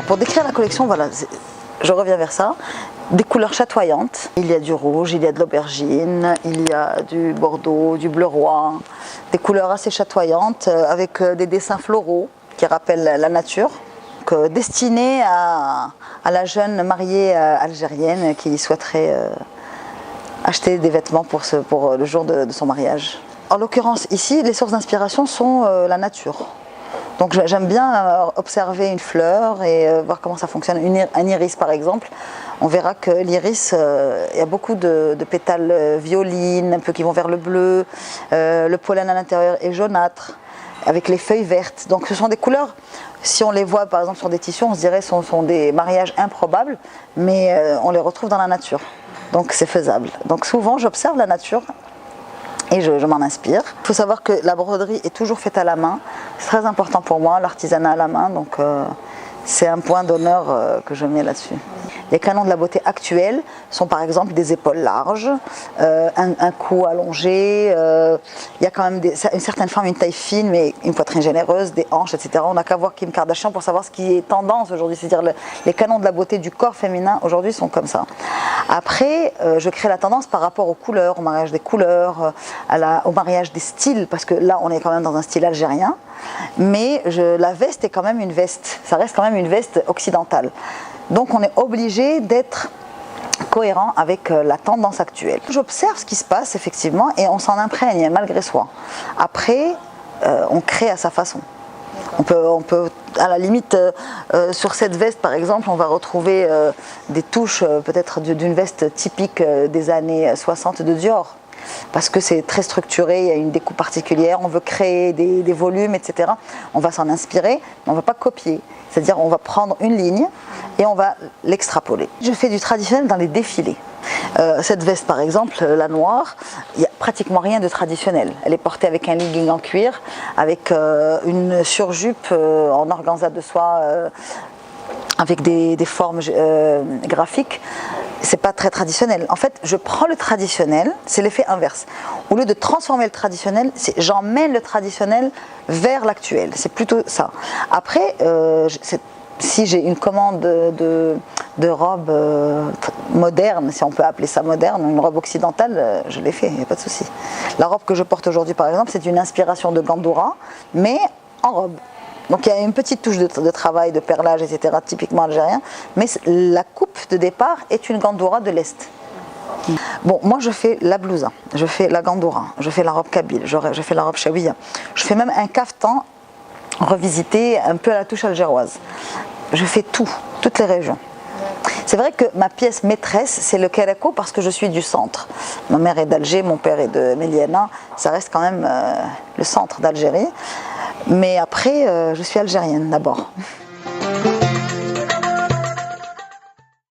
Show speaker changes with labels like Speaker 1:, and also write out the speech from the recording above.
Speaker 1: pour décrire la collection, voilà, je reviens vers ça. Des couleurs chatoyantes. Il y a du rouge, il y a de l'aubergine, il y a du bordeaux, du bleu roi. Des couleurs assez chatoyantes avec des dessins floraux qui rappellent la nature. Destinées à la jeune mariée algérienne qui souhaiterait acheter des vêtements pour le jour de son mariage. En l'occurrence ici, les sources d'inspiration sont la nature. Donc j'aime bien observer une fleur et voir comment ça fonctionne. Un iris par exemple, on verra que l'iris, il y a beaucoup de pétales violines, un peu qui vont vers le bleu. Le pollen à l'intérieur est jaunâtre, avec les feuilles vertes. Donc ce sont des couleurs, si on les voit par exemple sur des tissus, on se dirait que ce sont des mariages improbables, mais on les retrouve dans la nature. Donc c'est faisable. Donc souvent j'observe la nature et je m'en inspire. Il faut savoir que la broderie est toujours faite à la main. C'est très important pour moi, l'artisanat à la main, donc c'est un point d'honneur que je mets là-dessus. Les canons de la beauté actuels sont par exemple des épaules larges, un cou allongé, il y a quand même une certaine forme, une taille fine, mais une poitrine généreuse, des hanches, etc. On n'a qu'à voir Kim Kardashian pour savoir ce qui est tendance aujourd'hui. C'est-à-dire les canons de la beauté du corps féminin aujourd'hui sont comme ça. Après, je crée la tendance par rapport aux couleurs, au mariage des couleurs, au mariage des styles, parce que là on est quand même dans un style algérien, mais la veste est quand même une veste, ça reste quand même une veste occidentale. Donc on est obligé d'être cohérent avec la tendance actuelle. J'observe ce qui se passe effectivement et on s'en imprègne malgré soi. Après, on crée à sa façon. On peut à la limite, sur cette veste par exemple, on va retrouver des touches peut-être d'une veste typique des années 60 de Dior. Parce que c'est très structuré, il y a une découpe particulière, on veut créer des volumes, etc. On va s'en inspirer, mais on ne va pas copier. C'est-à-dire on va prendre une ligne et on va l'extrapoler. Je fais du traditionnel dans les défilés. Cette veste par exemple, la noire, il n'y a pratiquement rien de traditionnel. Elle est portée avec un legging en cuir, avec une surjupe en organza de soie, avec des formes graphiques. C'est pas très traditionnel. En fait, je prends le traditionnel, c'est l'effet inverse. Au lieu de transformer le traditionnel, j'emmène le traditionnel vers l'actuel. C'est plutôt ça. Après, si j'ai une commande de robe moderne, si on peut appeler ça moderne, une robe occidentale, je l'ai fait, il n'y a pas de souci. La robe que je porte aujourd'hui, par exemple, c'est une inspiration de Gandoura, mais en robe. Donc il y a une petite touche de travail, de perlage, etc., typiquement algérien, mais la coupe de départ est une gandoura de l'Est. Bon, moi je fais la blousa, je fais la gandoura, je fais la robe kabyle, je fais la robe chaouia, je fais même un caftan revisité un peu à la touche algéroise. Je fais toutes les régions. C'est vrai que ma pièce maîtresse, c'est le Kereko parce que je suis du centre. Ma mère est d'Alger, mon père est de Méliana, ça reste quand même le centre d'Algérie. Mais après, je suis algérienne d'abord.